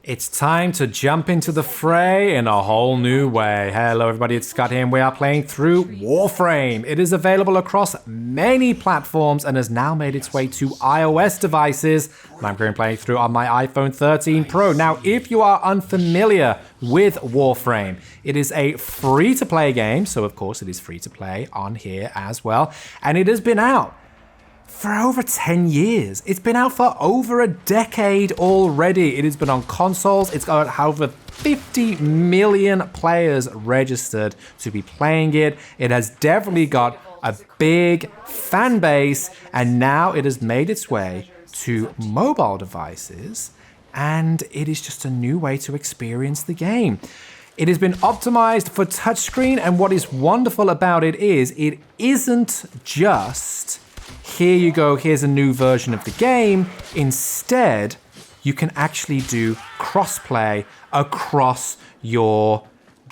It's time to jump into the fray in a whole new way. Hello everybody, it's Scott here and we are playing through Warframe. It is available across many platforms and has now made its way to iOS devices. And I'm currently playing through on my iPhone 13 Pro. Now, if you are unfamiliar with Warframe, it is a free-to-play game, so of course it is free to play on here as well. And it has been out for over 10 years. It's been out for over a decade already. It has been on consoles. It's got over 50 million players registered to be playing it. It has definitely got a big fan base, and now it has made its way to mobile devices, and it is just a new way to experience the game. It has been optimized for touchscreen, and what is wonderful about it isn't just here you go, here's a new version of the game. Instead, you can actually do crossplay across your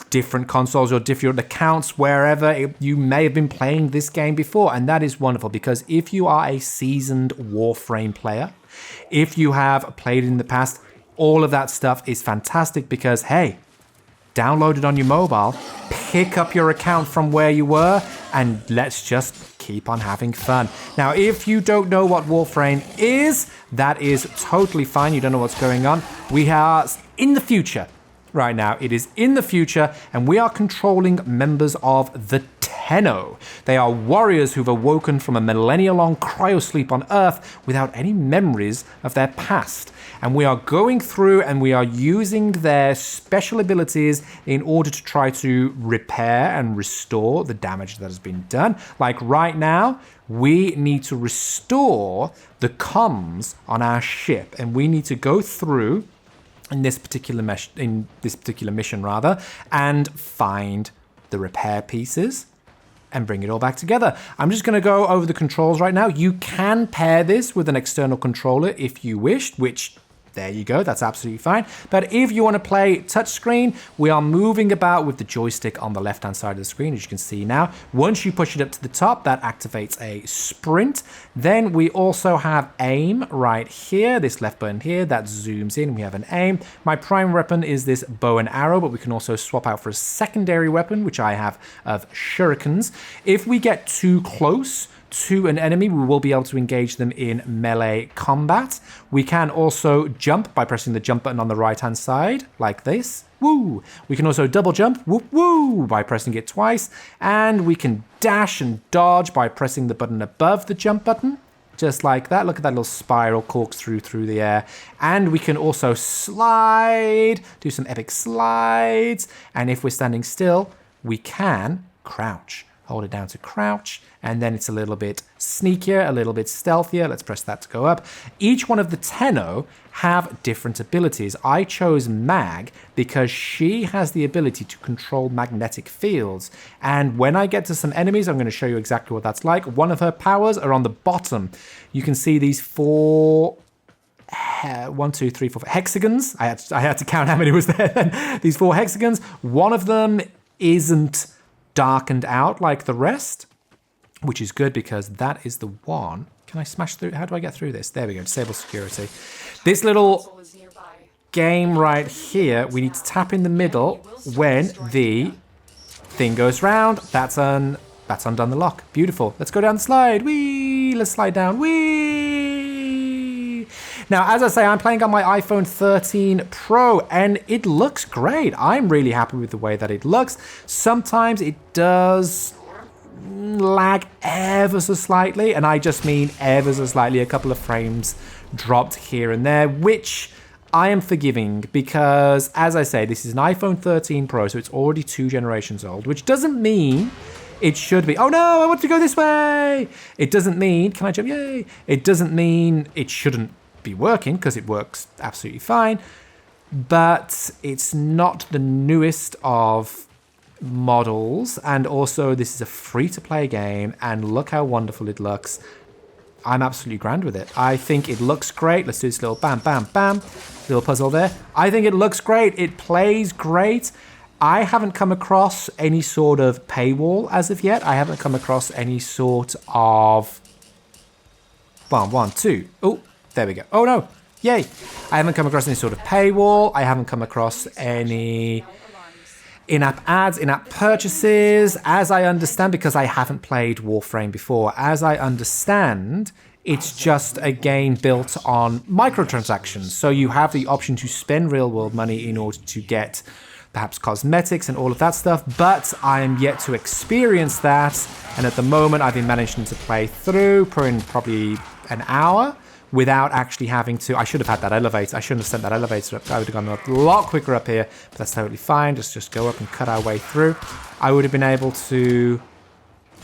different consoles, your different accounts, wherever you may have been playing this game before. And that is wonderful because if you are a seasoned Warframe player, if you have played in the past, all of that stuff is fantastic because, hey, download it on your mobile, pick up your account from where you were, and let's just keep on having fun. Now, if you don't know what Warframe is, that is totally fine. You don't know what's going on. We are in the future right now. It is in the future, and we are controlling members of the Tenno. They are warriors who've awoken from a millennia-long cryosleep on Earth without any memories of their past. And we are going through and we are using their special abilities in order to try to repair and restore the damage that has been done. Like right now, we need to restore the comms on our ship, and we need to go through in this particular mission and find the repair pieces and bring it all back together. I'm just going to go over the controls right now. You can pair this with an external controller if you wished, which there you go, that's absolutely fine. But if you want to play touchscreen, we are moving about with the joystick on the left-hand side of the screen, as you can see now. Once you push it up to the top, that activates a sprint. Then we also have aim right here, this left button here, that zooms in, we have an aim. My prime weapon is this bow and arrow, but we can also swap out for a secondary weapon, which I have of shurikens. If we get too close to an enemy, we will be able to engage them in melee combat. We can also jump by pressing the jump button on the right-hand side, like this. Woo! We can also double jump, woo woo, by pressing it twice. And we can dash and dodge by pressing the button above the jump button, just like that. Look at that little spiral corkscrew through the air. And we can also slide, do some epic slides. And if we're standing still, we can crouch. Hold it down to crouch, and then it's a little bit sneakier, a little bit stealthier. Let's press that to go up. Each one of the Tenno have different abilities. I chose Mag because she has the ability to control magnetic fields. And when I get to some enemies, I'm going to show you exactly what that's like. One of her powers are on the bottom. You can see these four hexagons. I had to count how many was there then. These four hexagons. One of them isn't darkened out like the rest, which is good because that is the one. Can I smash through? How do I get through this? There we go, disable security. This little game right here, we need to tap in the middle when the thing goes round. That's undone the lock. Beautiful. Let's go down the slide. Whee! Let's slide down. Whee! Now, as I say, I'm playing on my iPhone 13 Pro, and it looks great. I'm really happy with the way that it looks. Sometimes it does lag ever so slightly, and I just mean ever so slightly, a couple of frames dropped here and there, which I am forgiving because, as I say, this is an iPhone 13 Pro, so it's already 2 generations old, which doesn't mean it should be. Oh no, I want to go this way. It doesn't mean, can I jump? Yay. It doesn't mean it shouldn't be working, because it works absolutely fine, but it's not the newest of models, and also this is a free-to-play game, and look how wonderful it looks. I'm absolutely grand with it. I think it looks great. Let's do this little bam, bam, bam, little puzzle there. I think it looks great. It plays great. I haven't come across any sort of paywall as of yet. I haven't come across any sort of... 1, 2. Oh, there we go. Oh, no. Yay. I haven't come across any sort of paywall. I haven't come across any in-app ads, in-app purchases. As I understand, because I haven't played Warframe before, as I understand, it's just a game built on microtransactions. So you have the option to spend real-world money in order to get perhaps cosmetics and all of that stuff, but I am yet to experience that. And at the moment, I've been managing to play through probably an hour without actually having to. I should have had that elevator. I shouldn't have sent that elevator up. I would have gone a lot quicker up here, but that's totally fine. Just go up and cut our way through. I would have been able to.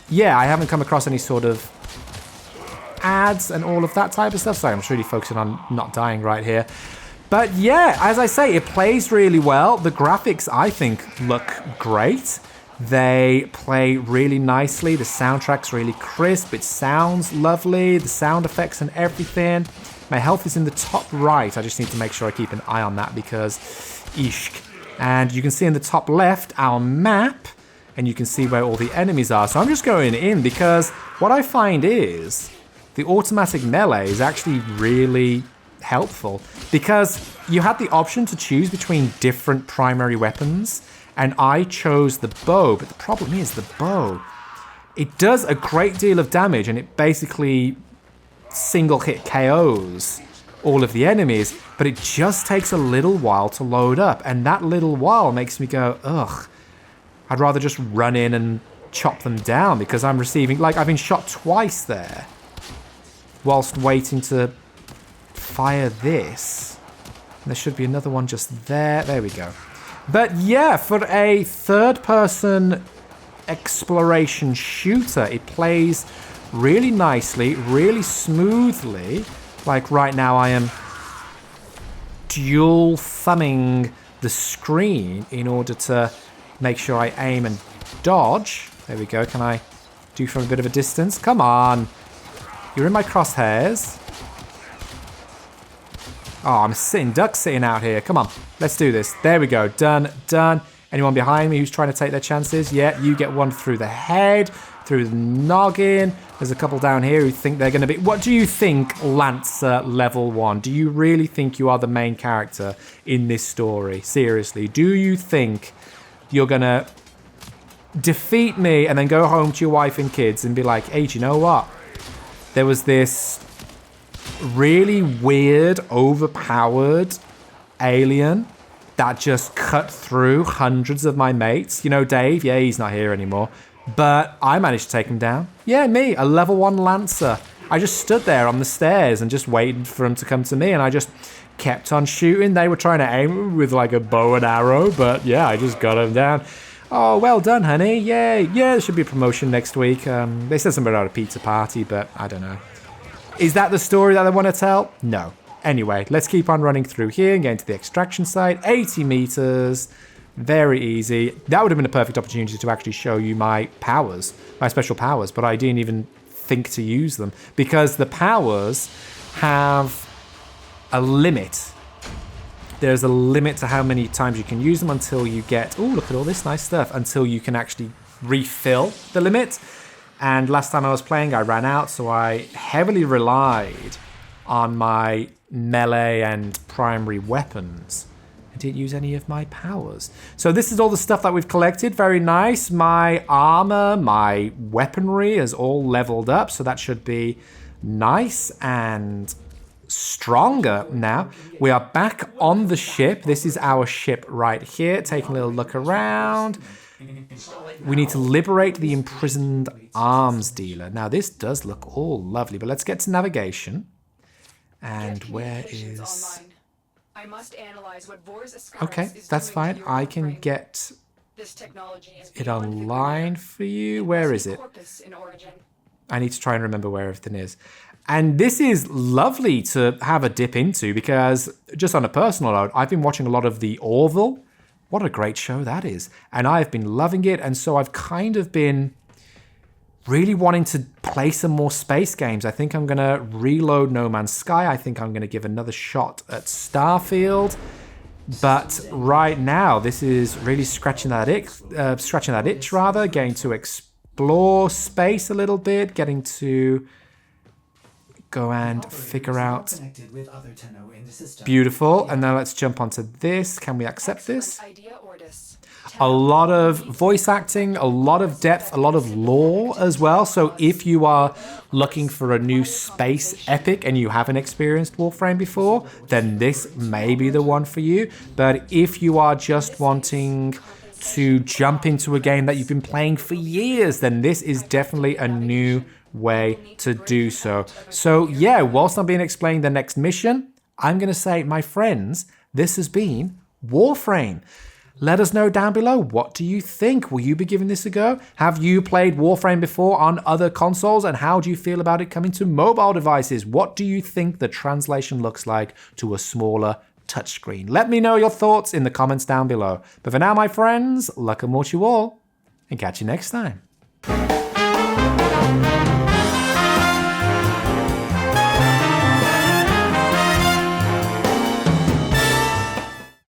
Yeah, I haven't come across any sort of ads and all of that type of stuff. Sorry, I'm just really focusing on not dying right here. But yeah, as I say, it plays really well. The graphics, I think, look great. They play really nicely. The soundtrack's really crisp. It sounds lovely. The sound effects and everything. My health is in the top right. I just need to make sure I keep an eye on that because ishk. And you can see in the top left our map, and you can see where all the enemies are. So I'm just going in because what I find is the automatic melee is actually really helpful because you had the option to choose between different primary weapons, and I chose the bow. But the problem is the bow, it does a great deal of damage, and it basically single hit KOs all of the enemies, but it just takes a little while to load up, and that little while makes me go, ugh, I'd rather just run in and chop them down because I'm receiving, like, I've been shot twice there whilst waiting to fire this. And there should be another one just there. There we go. But yeah, for a third-person exploration shooter, it plays really nicely, really smoothly. Like right now I am dual thumbing the screen in order to make sure I aim and dodge. There we go. Can I do from a bit of a distance? Come on. You're in my crosshairs. Oh, I'm sitting duck sitting out here. Come on, let's do this. There we go. Done, done. Anyone behind me who's trying to take their chances? Yeah, you get one through the head, through the noggin. There's a couple down here who think they're going to be... What do you think, Lancer level 1? Do you really think you are the main character in this story? Seriously, do you think you're going to defeat me and then go home to your wife and kids and be like, hey, do you know what? There was this really weird, overpowered alien that just cut through hundreds of my mates. You know, Dave, yeah, he's not here anymore. But I managed to take him down. Yeah, me, a level 1 Lancer. I just stood there on the stairs and just waited for him to come to me, and I just kept on shooting. They were trying to aim with like a bow and arrow, but yeah, I just got him down. Oh, well done, honey. Yay. Yeah, there should be a promotion next week. They said something about a pizza party, but I don't know. Is that the story that I want to tell? No. Anyway, let's keep on running through here and getting to the extraction site. 80 meters. Very easy. That would have been a perfect opportunity to actually show you my powers, my special powers, but I didn't even think to use them because the powers have a limit. There's a limit to how many times you can use them until you get... Oh, look at all this nice stuff. Until you can actually refill the limit. And last time I was playing, I ran out, so I heavily relied on my melee and primary weapons. I didn't use any of my powers. So this is all the stuff that we've collected. Very nice. My armor, my weaponry is all leveled up, so that should be nice and stronger now. We are back on the ship. This is our ship right here. Taking a little look around. We need to liberate the imprisoned arms dealer. Now this does look all lovely, but let's get to navigation. And where is... I must analyze what okay, that's fine. I can get it online for you. Where is it? I need to try and remember where everything is. And this is lovely to have a dip into because, just on a personal note, I've been watching a lot of the Orville. What a great show that is. And I've been loving it. And so I've kind of been really wanting to play some more space games. I think I'm going to reload No Man's Sky. I think I'm going to give another shot at Starfield. But right now, this is really scratching that itch, getting to explore space a little bit, getting to go and figure out. Connected with other Tenno in the system. Beautiful. And now let's jump onto this. Can we accept this? Idea Ordis. A lot of voice acting, a lot of depth, a lot of lore as well. So if you are looking for a new space epic and you haven't experienced Warframe before, then this may be the one for you. But if you are just wanting to jump into a game that you've been playing for years, then this is definitely a new way to do so. So yeah, whilst I'm being explained the next mission, I'm going to say, my friends, this has been Warframe. Let us know down below, what do you think? Will you be giving this a go? Have you played Warframe before on other consoles? And how do you feel about it coming to mobile devices? What do you think the translation looks like to a smaller touchscreen? Let me know your thoughts in the comments down below. But for now, my friends, luck and more to you all, and catch you next time.